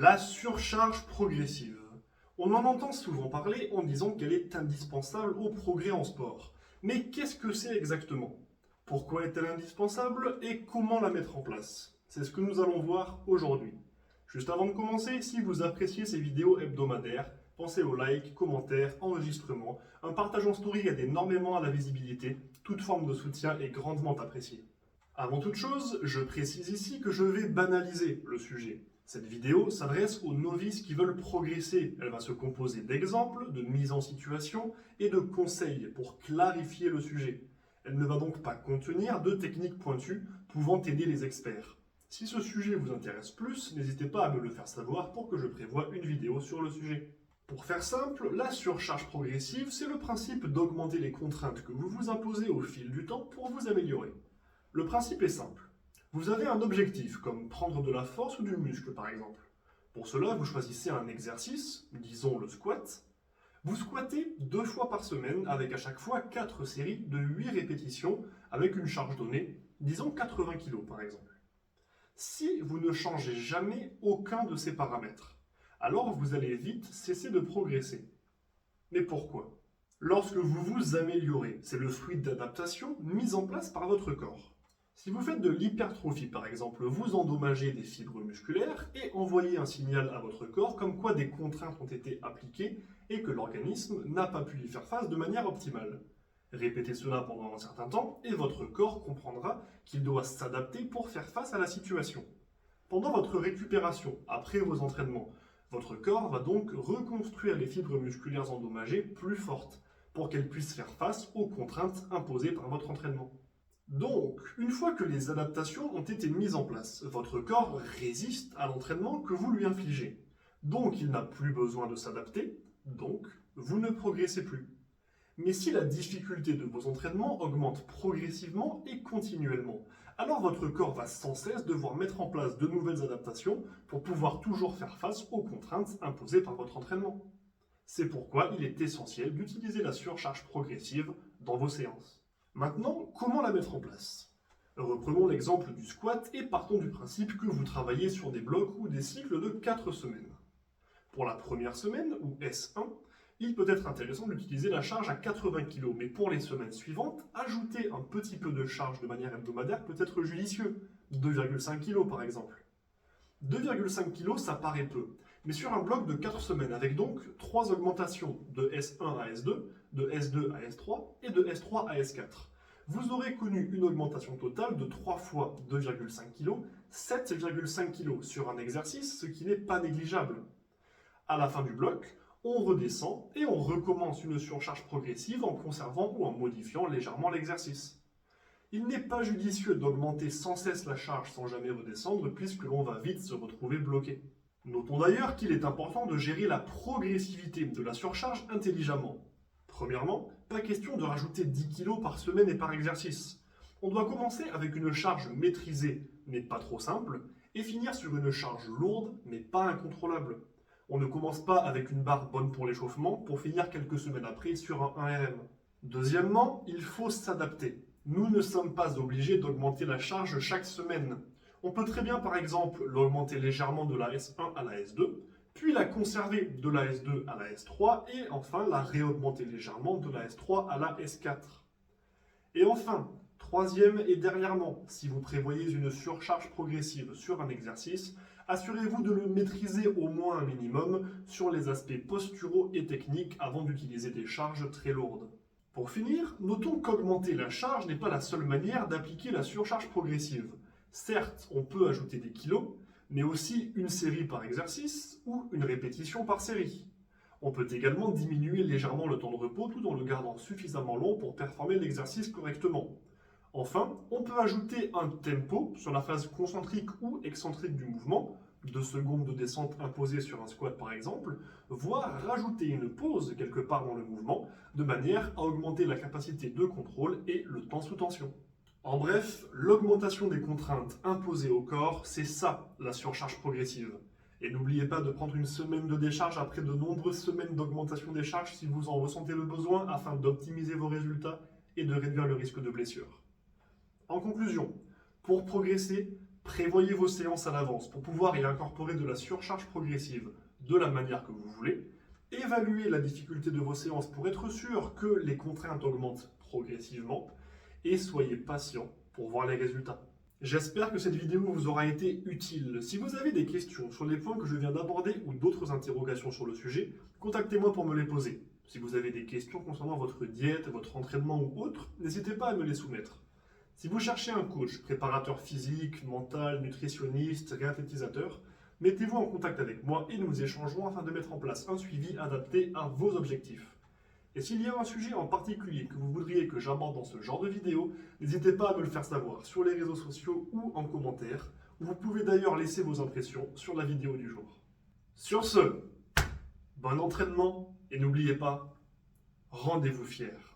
La surcharge progressive. On en entend souvent parler en disant qu'elle est indispensable au progrès en sport. Mais qu'est-ce que c'est exactement? Pourquoi est-elle indispensable et comment la mettre en place? C'est ce que nous allons voir aujourd'hui. Juste avant de commencer, si vous appréciez ces vidéos hebdomadaires, pensez aux likes, commentaires, enregistrements. Un partage en story aide énormément à la visibilité. Toute forme de soutien est grandement appréciée. Avant toute chose, je précise ici que je vais banaliser le sujet. Cette vidéo s'adresse aux novices qui veulent progresser. Elle va se composer d'exemples, de mises en situation et de conseils pour clarifier le sujet. Elle ne va donc pas contenir de techniques pointues pouvant aider les experts. Si ce sujet vous intéresse plus, n'hésitez pas à me le faire savoir pour que je prévoie une vidéo sur le sujet. Pour faire simple, la surcharge progressive, c'est le principe d'augmenter les contraintes que vous vous imposez au fil du temps pour vous améliorer. Le principe est simple. Vous avez un objectif, comme prendre de la force ou du muscle par exemple. Pour cela, vous choisissez un exercice, disons le squat. Vous squattez 2 fois par semaine avec à chaque fois 4 séries de 8 répétitions avec une charge donnée, disons 80 kg par exemple. Si vous ne changez jamais aucun de ces paramètres, alors vous allez vite cesser de progresser. Mais pourquoi? Lorsque vous vous améliorez, c'est le fruit d'adaptations mises en place par votre corps. Si vous faites de l'hypertrophie par exemple, vous endommagez des fibres musculaires et envoyez un signal à votre corps comme quoi des contraintes ont été appliquées et que l'organisme n'a pas pu y faire face de manière optimale. Répétez cela pendant un certain temps et votre corps comprendra qu'il doit s'adapter pour faire face à la situation. Pendant votre récupération, après vos entraînements, votre corps va donc reconstruire les fibres musculaires endommagées plus fortes pour qu'elles puissent faire face aux contraintes imposées par votre entraînement. Donc, une fois que les adaptations ont été mises en place, votre corps résiste à l'entraînement que vous lui infligez. Donc, il n'a plus besoin de s'adapter, donc vous ne progressez plus. Mais si la difficulté de vos entraînements augmente progressivement et continuellement, alors votre corps va sans cesse devoir mettre en place de nouvelles adaptations pour pouvoir toujours faire face aux contraintes imposées par votre entraînement. C'est pourquoi il est essentiel d'utiliser la surcharge progressive dans vos séances. Maintenant, comment la mettre en place? Reprenons l'exemple du squat et partons du principe que vous travaillez sur des blocs ou des cycles de 4 semaines. Pour la première semaine, ou S1, il peut être intéressant d'utiliser la charge à 80 kg, mais pour les semaines suivantes, ajouter un petit peu de charge de manière hebdomadaire peut être judicieux, 2,5 kg par exemple. 2,5 kg, ça paraît peu, mais sur un bloc de 4 semaines, avec donc 3 augmentations de S1 à S2, de S2 à S3 et de S3 à S4, vous aurez connu une augmentation totale de 3 fois 2,5 kg, 7,5 kg sur un exercice, ce qui n'est pas négligeable. À la fin du bloc, on redescend et on recommence une surcharge progressive en conservant ou en modifiant légèrement l'exercice. Il n'est pas judicieux d'augmenter sans cesse la charge sans jamais redescendre puisque l'on va vite se retrouver bloqué. Notons d'ailleurs qu'il est important de gérer la progressivité de la surcharge intelligemment. Premièrement, pas question de rajouter 10 kg par semaine et par exercice. On doit commencer avec une charge maîtrisée mais pas trop simple et finir sur une charge lourde mais pas incontrôlable. On ne commence pas avec une barre bonne pour l'échauffement pour finir quelques semaines après sur un 1RM. Deuxièmement, il faut s'adapter. Nous ne sommes pas obligés d'augmenter la charge chaque semaine. On peut très bien par exemple l'augmenter légèrement de la S1 à la S2, puis la conserver de la S2 à la S3 et enfin la réaugmenter légèrement de la S3 à la S4. Et enfin, troisième et dernièrement, si vous prévoyez une surcharge progressive sur un exercice, assurez-vous de le maîtriser au moins un minimum sur les aspects posturaux et techniques avant d'utiliser des charges très lourdes. Pour finir, notons qu'augmenter la charge n'est pas la seule manière d'appliquer la surcharge progressive. Certes, on peut ajouter des kilos, mais aussi une série par exercice ou une répétition par série. On peut également diminuer légèrement le temps de repos tout en le gardant suffisamment long pour performer l'exercice correctement. Enfin, on peut ajouter un tempo sur la phase concentrique ou excentrique du mouvement, 2 secondes de descente imposée sur un squat par exemple, voire rajouter une pause quelque part dans le mouvement, de manière à augmenter la capacité de contrôle et le temps sous tension. En bref, l'augmentation des contraintes imposées au corps, c'est ça la surcharge progressive. Et n'oubliez pas de prendre une semaine de décharge après de nombreuses semaines d'augmentation des charges si vous en ressentez le besoin afin d'optimiser vos résultats et de réduire le risque de blessure. En conclusion, pour progresser, Prévoyez vos séances à l'avance pour pouvoir y incorporer de la surcharge progressive de la manière que vous voulez. Évaluez la difficulté de vos séances pour être sûr que les contraintes augmentent progressivement et soyez patient pour voir les résultats. J'espère que cette vidéo vous aura été utile. Si vous avez des questions sur les points que je viens d'aborder ou d'autres interrogations sur le sujet, contactez-moi pour me les poser. Si vous avez des questions concernant votre diète, votre entraînement ou autre, n'hésitez pas à me les soumettre. Si vous cherchez un coach, préparateur physique, mental, nutritionniste, réathlétisateur, mettez-vous en contact avec moi et nous échangerons afin de mettre en place un suivi adapté à vos objectifs. Et s'il y a un sujet en particulier que vous voudriez que j'aborde dans ce genre de vidéo, n'hésitez pas à me le faire savoir sur les réseaux sociaux ou en commentaire, où vous pouvez d'ailleurs laisser vos impressions sur la vidéo du jour. Sur ce, bon entraînement et n'oubliez pas, rendez-vous fiers.